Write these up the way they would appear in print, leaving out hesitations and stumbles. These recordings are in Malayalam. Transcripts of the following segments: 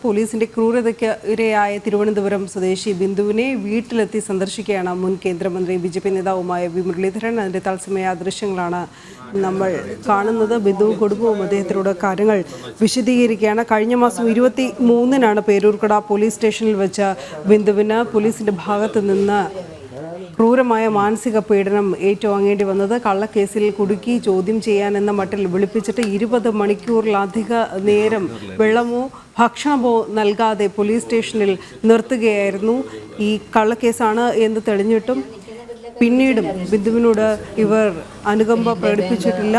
പോലീസിന്റെ ക്രൂരതയ്ക്ക് ഇരയായ തിരുവനന്തപുരം സ്വദേശി ബിന്ദുവിനെ വീട്ടിലെത്തി സന്ദർശിക്കുകയാണ് മുൻ കേന്ദ്രമന്ത്രി ബി.ജെ.പി. നേതാവുമായ വി മുരളീധരൻ. അതിന്റെ തത്സമയ ദൃശ്യങ്ങളാണ് നമ്മൾ കാണുന്നത്. ബിന്ദുവും കുടുംബവും അദ്ദേഹത്തിനോട് കാര്യങ്ങൾ വിശദീകരിക്കുകയാണ്. കഴിഞ്ഞ മാസം 23-നാണ് പേരൂർക്കട പോലീസ് സ്റ്റേഷനിൽ വെച്ച് ബിന്ദുവിന് പോലീസിന്റെ ഭാഗത്ത് നിന്ന് ക്രൂരമായ മാനസിക പീഡനം ഏറ്റുവാങ്ങേണ്ടി വന്നത്. കള്ളക്കേസിൽ കുടുക്കി ചോദ്യം ചെയ്യാനെന്ന മട്ടിൽ വിളിപ്പിച്ചിട്ട് 20 മണിക്കൂറിലധിക നേരം വെള്ളമോ ഭക്ഷണമോ നൽകാതെ പോലീസ് സ്റ്റേഷനിൽ നിർത്തുകയായിരുന്നു. ഈ കള്ളക്കേസാണ് എന്ന് തെളിഞ്ഞിട്ടും പിന്നീടും ബിന്ദുവിനോട് ഇവർ അനുകമ്പ പ്രകടിപ്പിച്ചിട്ടില്ല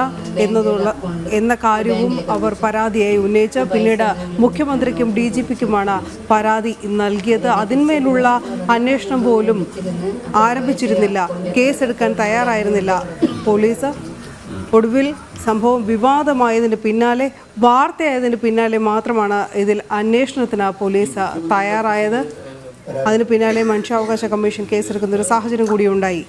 എന്ന കാര്യവും അവർ പരാതിയായി ഉന്നയിച്ച് പിന്നീട് മുഖ്യമന്ത്രിക്കും DGPക്കുമാണ് പരാതി നൽകിയത്. അതിന്മേലുള്ള അന്വേഷണം പോലും ആരംഭിച്ചിരുന്നില്ല. കേസെടുക്കാൻ തയ്യാറായിരുന്നില്ല പോലീസ്. ഒടുവിൽ സംഭവം വിവാദമായതിന് പിന്നാലെ, വാർത്തയായതിന് പിന്നാലെ മാത്രമാണ് ഇതിൽ അന്വേഷണത്തിന് പോലീസ് തയ്യാറായത്. അതിന് പിന്നാലെ മനുഷ്യാവകാശ കമ്മീഷൻ കേസെടുക്കുന്ന ഒരു സാഹചര്യം കൂടി ഉണ്ടായി.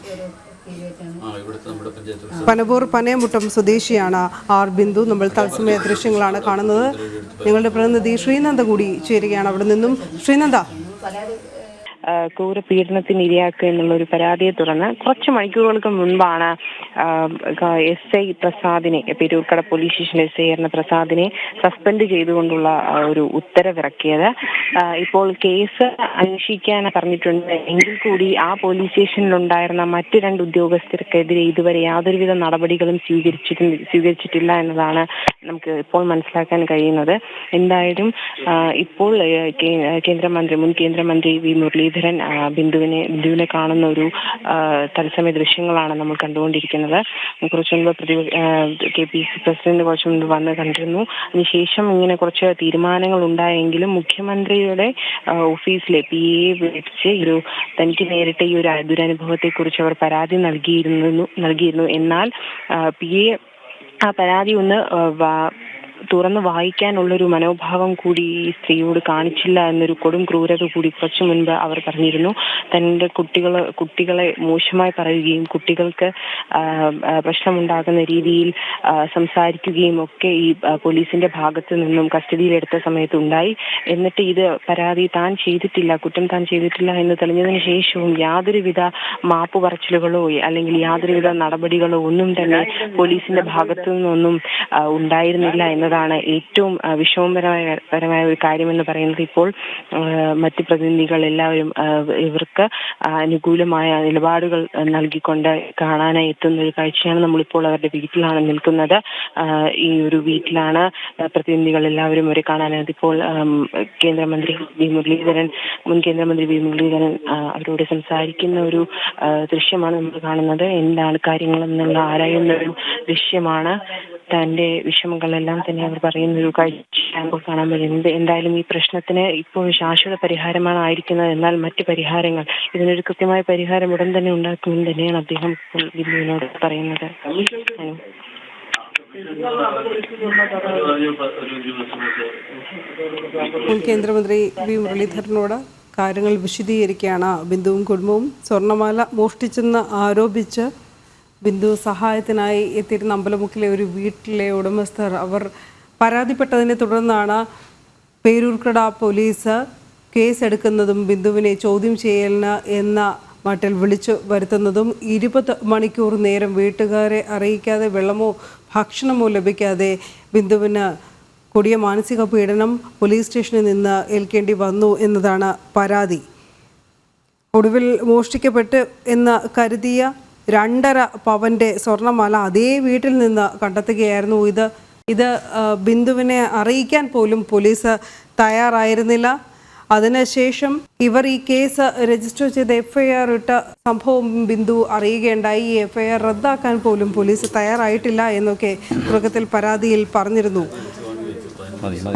പനവൂർ പനയമുട്ടം സ്വദേശിയാണ് ആർ ബിന്ദു. നമ്മൾ തത്സമയ ദൃശ്യങ്ങളാണ് കാണുന്നത്. ഞങ്ങളുടെ പ്രതിനിധി ശ്രീനന്ദ കൂടി ചേരുകയാണ് അവിടെ നിന്നും. ശ്രീനന്ദ, ക്രൂരപീഡനത്തിന് ഇരയാക്കുക എന്നുള്ള ഒരു പരാതിയെ തുടർന്ന് കുറച്ച് മണിക്കൂറുകൾക്ക് മുൻപാണ് SI പ്രസാദിനെ, പേരൂർക്കട പോലീസ് സ്റ്റേഷൻ SI ആയിരുന്ന പ്രസാദിനെ സസ്പെൻഡ് ചെയ്തുകൊണ്ടുള്ള ഒരു ഉത്തരവിറക്കിയത്. ഇപ്പോൾ കേസ് അന്വേഷിക്കാൻ പറഞ്ഞിട്ടുണ്ട് എങ്കിൽ കൂടി ആ പോലീസ് സ്റ്റേഷനിലുണ്ടായിരുന്ന മറ്റ് 2 ഉദ്യോഗസ്ഥർക്കെതിരെ ഇതുവരെ യാതൊരുവിധ നടപടികളും സ്വീകരിച്ചിട്ടില്ല എന്നതാണ് നമുക്ക് ഇപ്പോൾ മനസ്സിലാക്കാൻ കഴിയുന്നത്. എന്തായാലും ഇപ്പോൾ മുൻ കേന്ദ്രമന്ത്രി വി മുരളീധരൻ ബിന്ദുവിനെ കാണുന്ന ഒരു തത്സമയ ദൃശ്യങ്ങളാണ് നമ്മൾ കണ്ടുകൊണ്ടിരിക്കുന്നത്. കുറച്ചു മുൻപ് KPC പ്രസിഡന്റ് കുറച്ചു മുൻപ് വന്ന് കണ്ടിരുന്നു. അതിനുശേഷം ഇങ്ങനെ കുറച്ച് തീരുമാനങ്ങൾ ഉണ്ടായെങ്കിലും മുഖ്യമന്ത്രിയുടെ ഓഫീസിലെ PA വിളിച്ച് തനിക്ക് നേരിട്ട ഈ ഒരു ദുരനുഭവത്തെ കുറിച്ച് അവർ പരാതി നൽകിയിരുന്നു. എന്നാൽ PA ആ പരാതി ഒന്ന് തുറന്ന് വായിക്കാനുള്ളൊരു മനോഭാവം കൂടി ഈ സ്ത്രീയോട് കാണിച്ചില്ല എന്നൊരു കൊടും ക്രൂരത കൂടി കുറച്ചു മുൻപ് അവർ പറഞ്ഞിരുന്നു. തൻ്റെ കുട്ടികളെ മോശമായി പറയുകയും കുട്ടികൾക്ക് പ്രശ്നമുണ്ടാകുന്ന രീതിയിൽ സംസാരിക്കുകയും ഒക്കെ ഈ പോലീസിന്റെ ഭാഗത്തു നിന്നും കസ്റ്റഡിയിലെടുത്ത സമയത്ത് ഉണ്ടായി. എന്നിട്ട് ഇത് പരാതി കുറ്റം താൻ ചെയ്തിട്ടില്ല എന്ന് തെളിഞ്ഞതിന് ശേഷവും യാതൊരുവിധ മാപ്പ് പറച്ചിലുകളോ അല്ലെങ്കിൽ യാതൊരുവിധ നടപടികളോ ഒന്നും തന്നെ പോലീസിന്റെ ഭാഗത്തു നിന്നൊന്നും ഉണ്ടായിരുന്നില്ല എന്നതാണ് ഏറ്റവും വിഷമകരമായ ഒരു കാര്യമെന്ന് പറയുന്നത്. ഇപ്പോൾ മറ്റ് പ്രതിനിധികൾ എല്ലാവരും ഇവർക്ക് അനുകൂലമായ നിലപാടുകൾ നൽകിക്കൊണ്ട് കാണാനായി എത്തുന്ന ഒരു കാഴ്ചയാണ്. നമ്മളിപ്പോൾ അവരുടെ വീട്ടിലാണ് നിൽക്കുന്നത്. ഈ ഒരു വീട്ടിലാണ് പ്രതിനിധികൾ എല്ലാവരും അവരെ കാണാനായത്. ഇപ്പോൾ മുൻ കേന്ദ്രമന്ത്രി വി മുരളീധരൻ അവരോട് സംസാരിക്കുന്ന ഒരു ദൃശ്യമാണ് നമ്മൾ കാണുന്നത്. എന്താണ് കാര്യങ്ങളെന്നുള്ള ആരായുന്ന ഒരു ദൃശ്യമാണ്. തൻ്റെ വിഷമങ്ങളെല്ലാം തന്നെ അവർ പറയുന്ന ഒരു കാഴ്ച കാണാൻ പറ്റുന്നത്. എന്തായാലും ഈ പ്രശ്നത്തിന് ഇപ്പോൾ ശാശ്വത പരിഹാരമാണ് ആയിരിക്കുന്നത്. എന്നാൽ മറ്റ് പരിഹാരങ്ങൾ, ഇതിനൊരു കൃത്യമായ പരിഹാരം ഉടൻ തന്നെ ഉണ്ടാക്കുമെന്ന് തന്നെയാണ് അദ്ദേഹം ഇപ്പോൾ ബിന്ദുവിനോട് പറയുന്നത്. മുൻ കേന്ദ്രമന്ത്രി വി മുരളീധരനോട് കാര്യങ്ങൾ വിശദീകരിക്കുകയാണ് ബിന്ദുവും കുടുംബവും. സ്വർണ്ണമാല മോഷ്ടിച്ചെന്ന് ആരോപിച്ച് ബിന്ദു സഹായത്തിനായി എത്തിയിരുന്ന അമ്പലമുക്കിലെ ഒരു വീട്ടിലെ ഉടമസ്ഥർ അവർ പരാതിപ്പെട്ടതിനെ തുടർന്നാണ് പേരൂർക്കട പോലീസ് കേസെടുക്കുന്നതും ബിന്ദുവിനെ ചോദ്യം ചെയ്യലിന് എന്ന മട്ടിൽ വിളിച്ചു വരുത്തുന്നതും. 20 മണിക്കൂർ നേരം വീട്ടുകാരെ അറിയിക്കാതെ വെള്ളമോ ഭക്ഷണമോ ലഭിക്കാതെ ബിന്ദുവിന് കൊടിയ മാനസിക പീഡനം പോലീസ് സ്റ്റേഷനിൽ നിന്ന് ഏൽക്കേണ്ടി വന്നു എന്നതാണ് പരാതി. ഒടുവിൽ മോഷ്ടിക്കപ്പെട്ട് എന്ന് കരുതിയ 2.5 പവൻ്റെ സ്വർണ്ണമാല അതേ വീട്ടിൽ നിന്ന് കണ്ടെത്തുകയായിരുന്നു. ഇത് ബിന്ദുവിനെ അറിയിക്കാൻ പോലും പോലീസ് തയ്യാറായിരുന്നില്ല. അതിനുശേഷം ഇവർ ഈ കേസ് രജിസ്റ്റർ ചെയ്ത് FIR ഇട്ട സംഭവം ബിന്ദു അറിയുകയുണ്ടായി. ഈ FIR റദ്ദാക്കാൻ പോലും പോലീസ് തയ്യാറായിട്ടില്ല എന്നൊക്കെ തുടക്കത്തിൽ പരാതിയിൽ പറഞ്ഞിരുന്നു.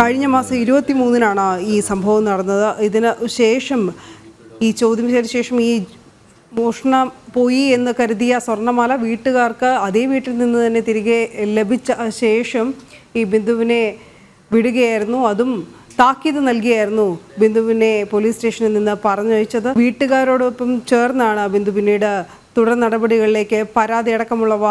കഴിഞ്ഞ മാസം 23-നാണ് ഈ സംഭവം നടന്നത്. ഇതിന് ശേഷം ഈ ചോദ്യം ചെയ്ത ശേഷം ഈ മോഷണം പോയി എന്ന് കരുതിയ സ്വർണ്ണമാല വീട്ടുകാർക്ക് അതേ വീട്ടിൽ നിന്ന് തന്നെ തിരികെ ലഭിച്ച ശേഷം ഈ ബിന്ദുവിനെ വിടുകയായിരുന്നു. അതും താക്കീത് നൽകിയായിരുന്നു ബിന്ദുവിനെ പോലീസ് സ്റ്റേഷനിൽ നിന്ന് പറഞ്ഞയച്ചത്. വീട്ടുകാരോടൊപ്പം ചേർന്നാണ് ബിന്ദു പിന്നീട് തുടർ നടപടികളിലേക്ക് പരാതി അടക്കമുള്ളവ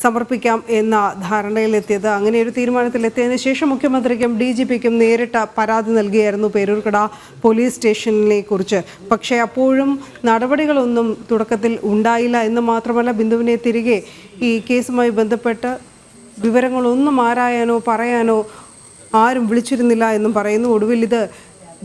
സമർപ്പിക്കാം എന്ന ധാരണയിലെത്തിയത്. അങ്ങനെ ഒരു തീരുമാനത്തിലെത്തിയതിനു ശേഷം മുഖ്യമന്ത്രിക്കും DGPക്കും നേരിട്ട് പരാതി നൽകിയായിരുന്നു പേരൂർക്കട പോലീസ് സ്റ്റേഷനെ കുറിച്ച്. പക്ഷേ അപ്പോഴും നടപടികളൊന്നും തുടക്കത്തിൽ ഉണ്ടായില്ല എന്ന് മാത്രമല്ല, ബിന്ദുവിനെ തിരികെ ഈ കേസുമായി ബന്ധപ്പെട്ട് വിവരങ്ങളൊന്നും ആരായാനോ പറയാനോ ആരും വിളിച്ചിരുന്നില്ല എന്നും പറയുന്നു. ഒടുവിൽ ഇത്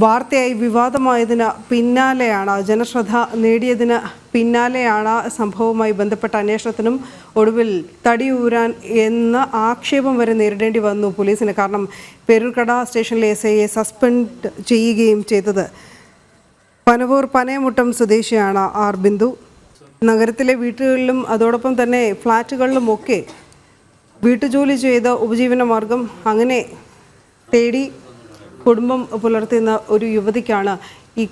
വാർത്തയായി വിവാദമായതിന് പിന്നാലെയാണ്, ജനശ്രദ്ധ നേടിയതിന് പിന്നാലെയാണ് സംഭവവുമായി ബന്ധപ്പെട്ട അന്വേഷണത്തിനും ഒടുവിൽ തടിയൂരാൻ എന്ന ആക്ഷേപം വരെ നേരിടേണ്ടി വന്നു പോലീസിന്. കാരണം പേരൂർക്കട സ്റ്റേഷനിലെ SIയെ സസ്പെൻഡ് ചെയ്യുകയും ചെയ്തത്. പനവൂർ പനയമുട്ടം സ്വദേശിയാണ് ബിന്ദു. നഗരത്തിലെ വീട്ടുകളിലും അതോടൊപ്പം തന്നെ ഫ്ലാറ്റുകളിലുമൊക്കെ വീട്ടുജോലി ചെയ്ത് ഉപജീവന മാർഗം അങ്ങനെ തേടി കുടുംബം പുലർത്തുന്ന ഒരു യുവതിക്കാണ് ഈ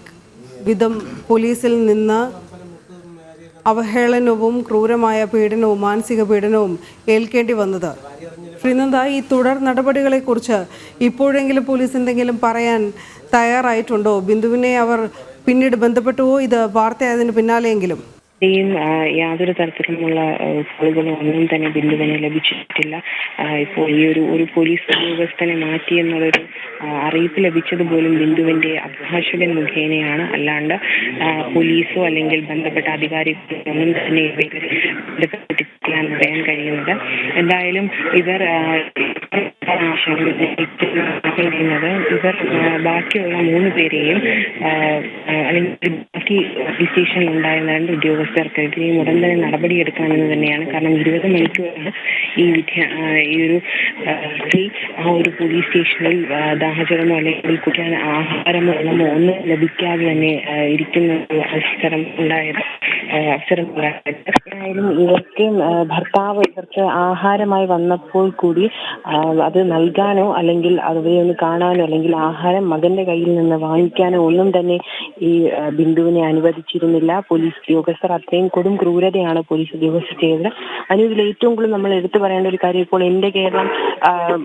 വിധം പോലീസിൽ നിന്ന് അവഹേളനവും ക്രൂരമായ പീഡനവും മാനസിക പീഡനവും ഏൽക്കേണ്ടി വന്നത്. ശ്രീനന്ദ, ഈ തുടർ നടപടികളെക്കുറിച്ച് ഇപ്പോഴെങ്കിലും പോലീസ് എന്തെങ്കിലും പറയാൻ തയ്യാറായിട്ടുണ്ടോ? ബിന്ദുവിനെ അവർ പിന്നീട് ബന്ധപ്പെട്ടുവോ? ഇത് വാർത്തയായതിന് പിന്നാലെയെങ്കിലും യാതൊരു തരത്തിലുമുള്ള കോളുകളോ ഒന്നും തന്നെ ബിന്ദുവിനെ ലഭിച്ചിട്ടില്ല. ഇപ്പോൾ ഈ ഒരു പോലീസ് ഉദ്യോഗസ്ഥനെ മാറ്റി എന്നുള്ളൊരു അറിയിപ്പ് ലഭിച്ചത് പോലും ബിന്ദുവിന്റെ അഭിഭാഷകൻ മുഖേനയാണ്. അല്ലാണ്ട് പോലീസോ അല്ലെങ്കിൽ ബന്ധപ്പെട്ട അധികാരികളോ ഒന്നും തന്നെ ബന്ധപ്പെട്ടിട്ടില്ലാന്ന് പറയാൻ കഴിയുന്നത്. എന്തായാലും ഇവർ ബാക്കിയുള്ള 3 പേരെയും അല്ലെങ്കിൽ ബാക്കി സ്റ്റേഷനിൽ ഉണ്ടായിരുന്ന 2 ഉദ്യോഗസ്ഥർക്കെതിരെയും ഉടൻ തന്നെ നടപടിയെടുക്കണമെന്ന് തന്നെയാണ്. കാരണം 20 മണിക്കൂറാണ് ഈ ഒരു സ്ത്രീ ആ ഒരു പോലീസ് സ്റ്റേഷനിൽ ദാഹജലമോ അല്ലെങ്കിൽ കുടിക്കാൻ ആഹാരമോ വെള്ളമോ ഒന്നും ലഭിക്കാതെ തന്നെ ഇരിക്കുന്ന ഒരു അവസരം ഉണ്ടായത്. എന്തായാലും ഇവർക്ക് ഭർത്താവ് ഇവർക്ക് ആഹാരമായി വന്നപ്പോൾ കൂടി അത് നൽകാനോ അല്ലെങ്കിൽ അവരെ ഒന്ന് കാണാനോ അല്ലെങ്കിൽ ആഹാരം മകന്റെ കയ്യിൽ നിന്ന് വാങ്ങിക്കാനോ ഒന്നും തന്നെ ഈ ബിന്ദുവിനെ അനുവദിച്ചിരുന്നില്ല പോലീസ് ഉദ്യോഗസ്ഥർ. അത്രയും കൊടും ക്രൂരതയാണ് പോലീസ് ഉദ്യോഗസ്ഥർ ചെയ്തത്. ഇതിൽ ഏറ്റവും കൂടുതൽ നമ്മൾ എടുത്തു പറയേണ്ട ഒരു കാര്യം, ഇപ്പോൾ എന്റെ കേരളം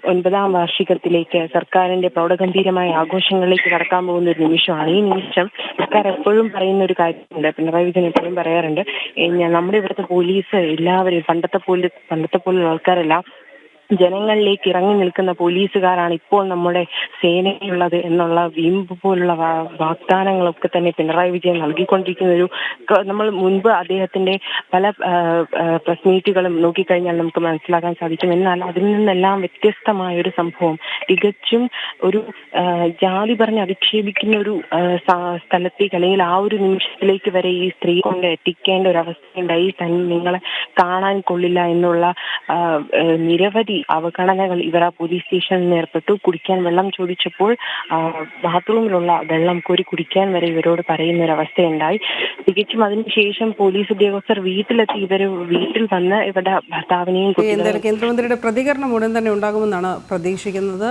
9ാം വാർഷികത്തിലേക്ക് സർക്കാരിന്റെ പ്രൗഢഗംഭീരമായ ആഘോഷങ്ങളിലേക്ക് കടക്കാൻ പോകുന്ന ഒരു നിമിഷമാണ്. ഈ നിമിഷം സർക്കാർ എപ്പോഴും പറയുന്ന ഒരു കാര്യമുണ്ട്, പിണറായി വിജയൻ എപ്പോഴും പറയാറുണ്ട്, നമ്മുടെ ഇവിടുത്തെ പോലീസ് എല്ലാവരും പണ്ടത്തെ പോലുള്ള ആൾക്കാരെല്ലാം ജനങ്ങളിലേക്ക് ഇറങ്ങി നിൽക്കുന്ന പോലീസുകാരാണ് ഇപ്പോൾ നമ്മുടെ സേനയുള്ളത് എന്നുള്ള വീമ്പ് പോലുള്ള വാഗ്ദാനങ്ങളൊക്കെ തന്നെ പിണറായി വിജയൻ നൽകിക്കൊണ്ടിരിക്കുന്ന ഒരു നമ്മൾ മുൻപ് അദ്ദേഹത്തിന്റെ പല പ്രസ് മീറ്റുകളും നോക്കിക്കഴിഞ്ഞാൽ നമുക്ക് മനസ്സിലാക്കാൻ സാധിക്കും. എന്നാൽ അതിൽ നിന്നെല്ലാം വ്യത്യസ്തമായ ഒരു സംഭവം, തികച്ചും ഒരു ജാതി പറഞ്ഞ് അധിക്ഷേപിക്കുന്ന ഒരു സ്ഥലത്തേക്ക് അല്ലെങ്കിൽ ആ ഒരു നിമിഷത്തിലേക്ക് വരെ ഈ സ്ത്രീ കൊണ്ട് എത്തിക്കേണ്ട ഒരു അവസ്ഥയുണ്ടായി. നിങ്ങളെ കാണാൻ കൊള്ളില്ല എന്നുള്ള നിരവധി അവഗണനകൾ ഇവർ ആ പോലീസ് സ്റ്റേഷനിൽ ഏർപ്പെട്ടു. കുടിക്കാൻ വെള്ളം ചോദിച്ചപ്പോൾ ബാത്റൂമിലുള്ള വെള്ളം കോരി കുടിക്കാൻ വരെ ഇവരോട് പറയുന്ന ഒരു അവസ്ഥയുണ്ടായി. തികച്ചും അതിനുശേഷം പോലീസ് ഉദ്യോഗസ്ഥർ വീട്ടിലെത്തി ഇവർ വീട്ടിൽ വന്ന് ഇവരുടെ ഭർത്താവിനെയും കേന്ദ്രമന്ത്രിയുടെ പ്രതികരണം ഉടൻ തന്നെ ഉണ്ടാകുമെന്നാണ് പ്രതീക്ഷിക്കുന്നത്.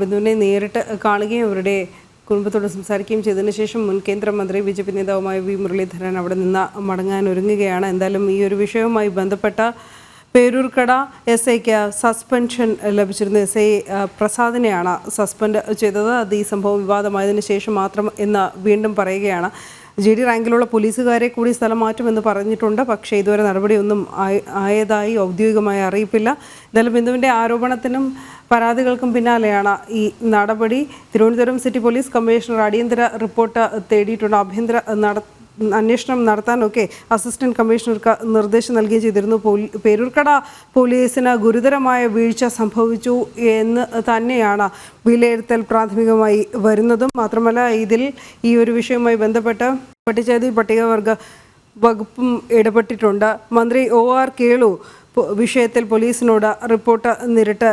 ബിന്ദുവിനെ നേരിട്ട് കാണുകയും അവരുടെ കുടുംബത്തോട് സംസാരിക്കുകയും ചെയ്തതിനു ശേഷം മുൻ കേന്ദ്രമന്ത്രി BJP നേതാവുമായ മുരളീധരൻ അവിടെ നിന്ന് മടങ്ങാൻ ഒരുങ്ങുകയാണ്. എന്തായാലും ഈ ഒരു വിഷയവുമായി ബന്ധപ്പെട്ട പേരൂർക്കട SIക്ക് സസ്പെൻഷൻ ലഭിച്ചിരുന്ന SI പ്രസാദിനെയാണ് സസ്പെൻഡ് ചെയ്തത്. അത് ഈ സംഭവം വിവാദമായതിനു ശേഷം മാത്രം എന്ന് വീണ്ടും പറയുകയാണ്. GD റാങ്കിലുള്ള പോലീസുകാരെ കൂടി സ്ഥലം മാറ്റുമെന്ന് പറഞ്ഞിട്ടുണ്ട്. പക്ഷേ ഇതുവരെ നടപടിയൊന്നും ആയതായി ഔദ്യോഗികമായ അറിയിപ്പില്ല. എന്തായാലും ബിന്ദുവിൻ്റെ ആരോപണത്തിനും പരാതികൾക്കും പിന്നാലെയാണ് ഈ നടപടി. തിരുവനന്തപുരം സിറ്റി പോലീസ് കമ്മീഷണർ അടിയന്തര റിപ്പോർട്ട് തേടിയിട്ടുണ്ട്. അന്വേഷണം നടത്താനൊക്കെ അസിസ്റ്റന്റ് കമ്മീഷണർക്ക് നിർദ്ദേശം നൽകുകയും ചെയ്തിരുന്നു. പേരൂർക്കട പോലീസിന് ഗുരുതരമായ വീഴ്ച സംഭവിച്ചു എന്ന് തന്നെയാണ് വിലയിരുത്തൽ പ്രാഥമികമായി വരുന്നതും. മാത്രമല്ല ഇതിൽ ഈ ഒരു വിഷയവുമായി ബന്ധപ്പെട്ട് പട്ടികജാതി പട്ടികവർഗ വകുപ്പും ഇടപെട്ടിട്ടുണ്ട്. മന്ത്രി OR കേളു വിഷയത്തിൽ പോലീസിനോട് റിപ്പോർട്ട് നേരിട്ട്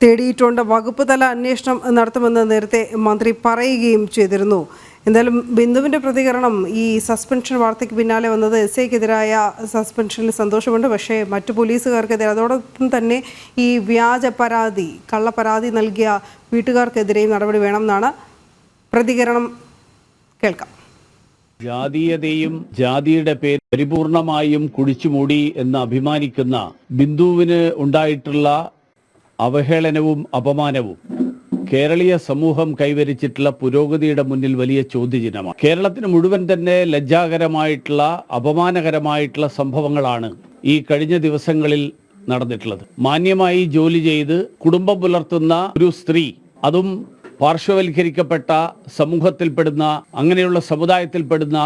തേടിയിട്ടുണ്ട്. വകുപ്പ് തല അന്വേഷണം നടത്തുമെന്ന് നേരത്തെ മന്ത്രി പറയുകയും ചെയ്തിരുന്നു. എന്തായാലും ബിന്ദുവിൻ്റെ പ്രതികരണം ഈ സസ്പെൻഷൻ വാർത്തയ്ക്ക് പിന്നാലെ വന്നത് SIക്കെതിരായ സസ്പെൻഷനിൽ സന്തോഷമുണ്ട്. പക്ഷേ മറ്റു പോലീസുകാർക്കെതിരെ അതോടൊപ്പം തന്നെ ഈ വ്യാജ പരാതി കള്ളപ്പരാതി നൽകിയ വീട്ടുകാർക്കെതിരെയും നടപടി വേണമെന്നാണ് പ്രതികരണം. കേൾക്കാം. ജാതീയതയും ജാതിയുടെ പേര് പരിപൂർണമായും കുഴിച്ചുമൂടി എന്ന് അഭിമാനിക്കുന്ന ബിന്ദുവിന് ഉണ്ടായിട്ടുള്ള അവഹേളനവും അപമാനവും കേരളീയ സമൂഹം കൈവരിച്ചിട്ടുള്ള പുരോഗതിയുടെ മുന്നിൽ വലിയ ചോദ്യചിഹ്നമാണ്. കേരളത്തിന് മുഴുവൻ തന്നെ ലജ്ജാകരമായിട്ടുള്ള അപമാനകരമായിട്ടുള്ള സംഭവങ്ങളാണ് ഈ കഴിഞ്ഞ ദിവസങ്ങളിൽ നടന്നിട്ടുള്ളത്. മാന്യമായി ജോലി ചെയ്ത് കുടുംബം പുലർത്തുന്ന ഒരു സ്ത്രീ, അതും പാർശ്വവൽക്കരിക്കപ്പെട്ട സമൂഹത്തിൽപ്പെടുന്ന, അങ്ങനെയുള്ള സമുദായത്തിൽപ്പെടുന്ന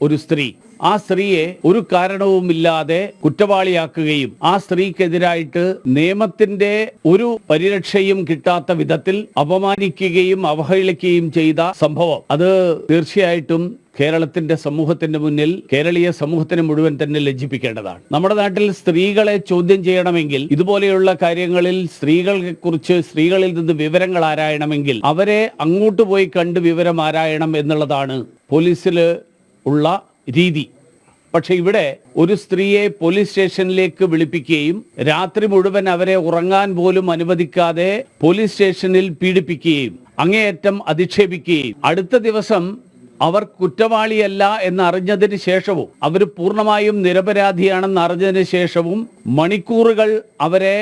ഒരു സ്ത്രീ, ആ സ്ത്രീയെ ഒരു കാരണവുമില്ലാതെ കുറ്റവാളിയാക്കുകയും ആ സ്ത്രീക്കെതിരായിട്ട് നിയമത്തിന്റെ ഒരു പരിരക്ഷയും കിട്ടാത്ത വിധത്തിൽ അപമാനിക്കുകയും അവഹേളിക്കുകയും ചെയ്ത സംഭവം, അത് തീർച്ചയായിട്ടും കേരളത്തിന്റെ സമൂഹത്തിന്റെ മുന്നിൽ, കേരളീയ സമൂഹത്തിന് മുഴുവൻ തന്നെ ലജ്ജിപ്പിക്കേണ്ടതാണ്. നമ്മുടെ നാട്ടിൽ സ്ത്രീകളെ ചോദ്യം ചെയ്യണമെങ്കിൽ, ഇതുപോലെയുള്ള കാര്യങ്ങളിൽ സ്ത്രീകളെ കുറിച്ച് സ്ത്രീകളിൽ നിന്ന് വിവരങ്ങൾ ആരായണമെങ്കിൽ അവരെ അങ്ങോട്ട് പോയി കണ്ട് വിവരം ആരായണം എന്നുള്ളതാണ് പോലീസിൽ ഉള്ള രീതി. പക്ഷെ ഇവിടെ ഒരു സ്ത്രീയെ പോലീസ് സ്റ്റേഷനിലേക്ക് വിളിപ്പിക്കുകയും രാത്രി മുഴുവൻ അവരെ ഉറങ്ങാൻ പോലും അനുവദിക്കാതെ പോലീസ് സ്റ്റേഷനിൽ പീഡിപ്പിക്കുകയും അങ്ങേയറ്റം അധിക്ഷേപിക്കുകയും അടുത്ത ദിവസം അവർ കുറ്റവാളിയല്ല എന്നറിഞ്ഞതിന് ശേഷവും, അവർ പൂർണ്ണമായും നിരപരാധിയാണെന്ന് അറിഞ്ഞതിന് ശേഷവും മണിക്കൂറുകൾ അവരെ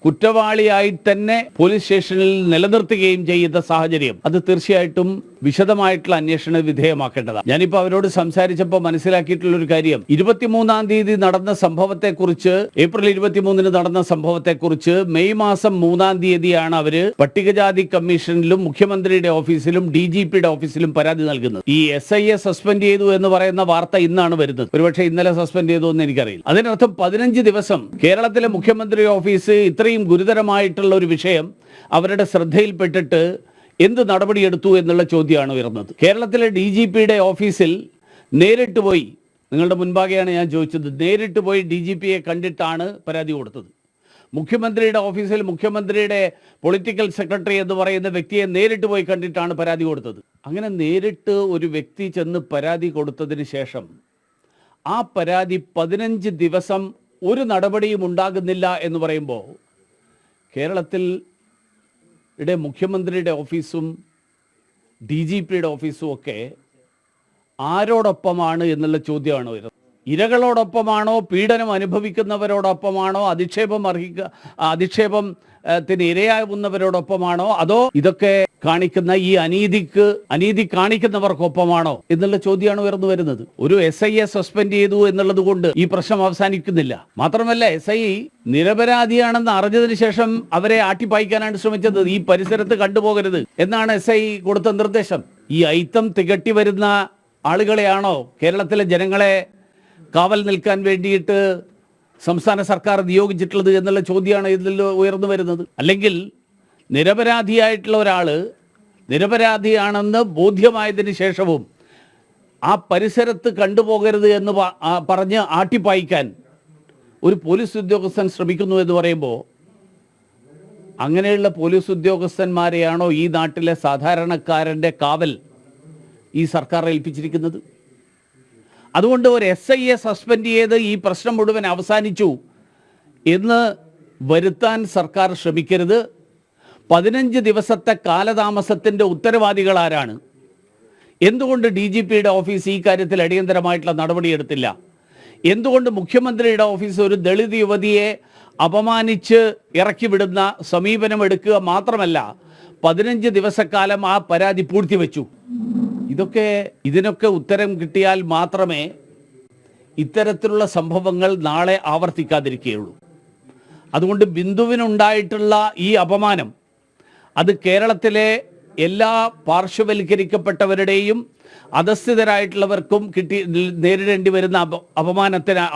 കുറ്റവാളിയായി തന്നെ പോലീസ് സ്റ്റേഷനിൽ നിലനിർത്തുകയും ചെയ്യുന്ന സാഹചര്യം, അത് തീർച്ചയായിട്ടും വിശദമായിട്ടുള്ള അന്വേഷണ വിധേയമാക്കേണ്ടതാണ്. ഞാനിപ്പോൾ അവരോട് സംസാരിച്ചപ്പോൾ മനസ്സിലാക്കിയിട്ടുള്ള ഒരു കാര്യം, 23-ാം തീയതി നടന്ന സംഭവത്തെക്കുറിച്ച്, ഏപ്രിൽ 23-ന് നടന്ന സംഭവത്തെക്കുറിച്ച് മെയ് മാസം 3-ാം തീയതിയാണ് അവര് പട്ടികജാതി കമ്മീഷനിലും മുഖ്യമന്ത്രിയുടെ ഓഫീസിലും DGPയുടെ ഓഫീസിലും പരാതി നൽകുന്നത്. ഈ SIയെ സസ്പെൻഡ് ചെയ്തു എന്ന് പറയുന്ന വാർത്ത ഇന്നാണ് വരുന്നത്. ഒരുപക്ഷെ ഇന്നലെ സസ്പെൻഡ് ചെയ്തു എന്ന് എനിക്കറിയില്ല. അതിനർത്ഥം 15 ദിവസം കേരളത്തിലെ മുഖ്യമന്ത്രി ഓഫീസ് ഇത്രയും ഗുരുതരമായിട്ടുള്ള ഒരു വിഷയം അവരുടെ ശ്രദ്ധയിൽപ്പെട്ടിട്ട് എന്ത് നടപടിയെടുത്തു എന്നുള്ള ചോദ്യമാണ് ഉയർന്നത്. കേരളത്തിലെ DGPയുടെ ഓഫീസിൽ നേരിട്ട് പോയി, നിങ്ങളുടെ മുൻപാകെയാണ് ഞാൻ ചോദിച്ചത്, നേരിട്ട് പോയി DGPയെ കണ്ടിട്ടാണ് പരാതി കൊടുത്തത്. മുഖ്യമന്ത്രിയുടെ ഓഫീസിൽ മുഖ്യമന്ത്രിയുടെ പൊളിറ്റിക്കൽ സെക്രട്ടറി എന്ന് പറയുന്ന വ്യക്തിയെ നേരിട്ട് പോയി കണ്ടിട്ടാണ് പരാതി കൊടുത്തത്. അങ്ങനെ നേരിട്ട് ഒരു വ്യക്തി ചെന്ന് പരാതി കൊടുത്തതിന് ശേഷം ആ പരാതി 15 ദിവസം ഒരു നടപടിയും ഉണ്ടാകുന്നില്ല എന്ന് പറയുമ്പോൾ കേരളത്തിൽ മുഖ്യമന്ത്രിയുടെ ഓഫീസും DGPയുടെ ഓഫീസും ഒക്കെ ആരോടൊപ്പമാണ് എന്നുള്ള ചോദ്യമാണ് വരുന്നത്. ഇരകളോടൊപ്പമാണോ, പീഡനം അനുഭവിക്കുന്നവരോടൊപ്പമാണോ, അധിക്ഷേപത്തിന് ഇരയാവുന്നവരോടൊപ്പമാണോ, അതോ ഇതൊക്കെ കാണിക്കുന്ന ഈ അനീതി കാണിക്കുന്നവർക്കൊപ്പമാണോ എന്നുള്ള ചോദ്യമാണ് ഉയർന്നു വരുന്നത്. ഒരു SIയെ സസ്പെൻഡ് ചെയ്തു എന്നുള്ളത് കൊണ്ട് ഈ പ്രശ്നം അവസാനിക്കുന്നില്ല. മാത്രമല്ല, SI നിരപരാധിയാണെന്ന് അറിഞ്ഞതിന് ശേഷം അവരെ ആട്ടിപ്പായിക്കാനാണ് ശ്രമിച്ചത്. ഈ പരിസരത്ത് കണ്ടുപോകരുത് എന്നാണ് SI കൊടുത്ത നിർദ്ദേശം. ഈ അയിത്തം തികട്ടി വരുന്ന ആളുകളെയാണോ കേരളത്തിലെ ജനങ്ങളെ കാവൽ നിൽക്കാൻ വേണ്ടിയിട്ട് സംസ്ഥാന സർക്കാർ നിയോഗിച്ചിട്ടുള്ളത് എന്നുള്ള ചോദ്യമാണ് ഇതിൽ ഉയർന്നു വരുന്നത്. അല്ലെങ്കിൽ നിരപരാധിയായിട്ടുള്ള ഒരാൾ നിരപരാധിയാണെന്ന് ബോധ്യമായതിന് ശേഷവും ആ പരിസരത്ത് കണ്ടുപോകരുത് എന്ന് പറഞ്ഞ് ആട്ടിപ്പായിക്കാൻ ഒരു പോലീസ് ഉദ്യോഗസ്ഥൻ ശ്രമിക്കുന്നു എന്ന് പറയുമ്പോൾ, അങ്ങനെയുള്ള പോലീസ് ഉദ്യോഗസ്ഥന്മാരെയാണോ ഈ നാട്ടിലെ സാധാരണക്കാരൻ്റെ കാവൽ ഈ സർക്കാർ ഏൽപ്പിച്ചിരിക്കുന്നത്? അതുകൊണ്ട് ഒരു SIയെ സസ്പെൻഡ് ചെയ്ത് ഈ പ്രശ്നം മുഴുവൻ അവസാനിച്ചു എന്ന് വരുത്താൻ സർക്കാർ ശ്രമിക്കരുത്. 15 ദിവസത്തെ കാലതാമസത്തിൻ്റെ ഉത്തരവാദികൾ ആരാണ്? എന്തുകൊണ്ട് DGPയുടെ ഓഫീസ് ഈ കാര്യത്തിൽ അടിയന്തരമായിട്ടുള്ള നടപടിയെടുത്തില്ല? എന്തുകൊണ്ട് മുഖ്യമന്ത്രിയുടെ ഓഫീസ് ഒരു ദളിത് യുവതിയെ അപമാനിച്ച് ഇറക്കി വിടുന്ന സമീപനം എടുക്കുക മാത്രമല്ല 15 ദിവസക്കാലം ആ പരാതി പൂഴ്ത്തിവെച്ചു? ഇതിനൊക്കെ ഉത്തരം കിട്ടിയാൽ മാത്രമേ ഇത്തരത്തിലുള്ള സംഭവങ്ങൾ നാളെ ആവർത്തിക്കാതിരിക്കുകയുള്ളൂ. അതുകൊണ്ട് ബിന്ദുവിനുണ്ടായിട്ടുള്ള ഈ അപമാനം, അത് കേരളത്തിലെ എല്ലാ പാർശ്വവൽക്കരിക്കപ്പെട്ടവരുടെയും അധസ്ഥിതരായിട്ടുള്ളവർക്കും നേരിടേണ്ടി വരുന്ന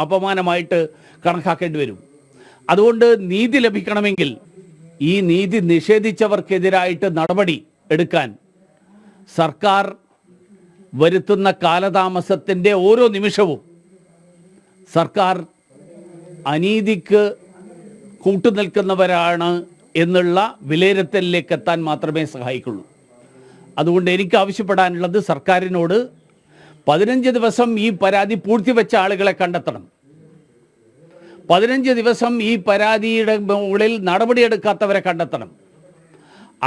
അപമാനമായിട്ട് കണക്കാക്കേണ്ടി വരും. അതുകൊണ്ട് നീതി ലഭിക്കണമെങ്കിൽ ഈ നീതി നിഷേധിച്ചവർക്കെതിരായിട്ട് നടപടി എടുക്കാൻ സർക്കാർ വരുത്തുന്ന കാലതാമസത്തിൻ്റെ ഓരോ നിമിഷവും സർക്കാർ അനീതിക്ക് കൂട്ടുനിൽക്കുന്നവരാണ് എന്നുള്ള വിലയിരുത്തലിലേക്ക് എത്താൻ മാത്രമേ സഹായിക്കുള്ളൂ. അതുകൊണ്ട് എനിക്ക് ആവശ്യപ്പെടാനുള്ളത്, സർക്കാരിനോട് 15 ദിവസം ഈ പരാതി പൂഴ്ത്തിവെച്ച ആളുകളെ കണ്ടെത്തണം. 15 ദിവസം ഈ പരാതിയുടെ മുകളിൽ നടപടിയെടുക്കാത്തവരെ കണ്ടെത്തണം.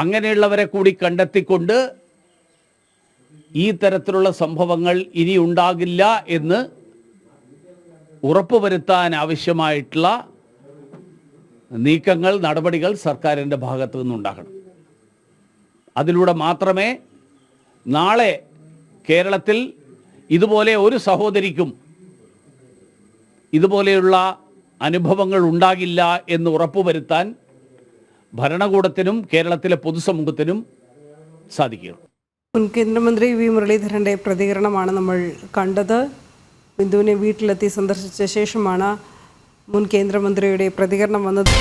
അങ്ങനെയുള്ളവരെ കൂടി കണ്ടെത്തിക്കൊണ്ട് ഈ തരത്തിലുള്ള സംഭവങ്ങൾ ഇനി ഉണ്ടാകില്ല എന്ന് ഉറപ്പുവരുത്താൻ ആവശ്യമായിട്ടുള്ള നീക്കങ്ങൾ, നടപടികൾ സർക്കാരിൻ്റെ ഭാഗത്തു നിന്നുണ്ടാകണം. അതിലൂടെ മാത്രമേ നാളെ കേരളത്തിൽ ഇതുപോലെ ഒരു സഹോദരിക്കും ഇതുപോലെയുള്ള അനുഭവങ്ങൾ ഉണ്ടാകില്ല എന്ന് ഉറപ്പുവരുത്താൻ ഭരണകൂടത്തിനും കേരളത്തിലെ പൊതുസമൂഹത്തിനും സാധിക്കുകയുള്ളൂ. മുൻ കേന്ദ്രമന്ത്രി വി മുരളീധരൻ്റെ പ്രതികരണമാണ് നമ്മൾ കണ്ടത്. ബിന്ദുവിനെ വീട്ടിലെത്തി സന്ദർശിച്ച ശേഷമാണ് മുൻ കേന്ദ്രമന്ത്രിയുടെ പ്രതികരണം വന്നത്.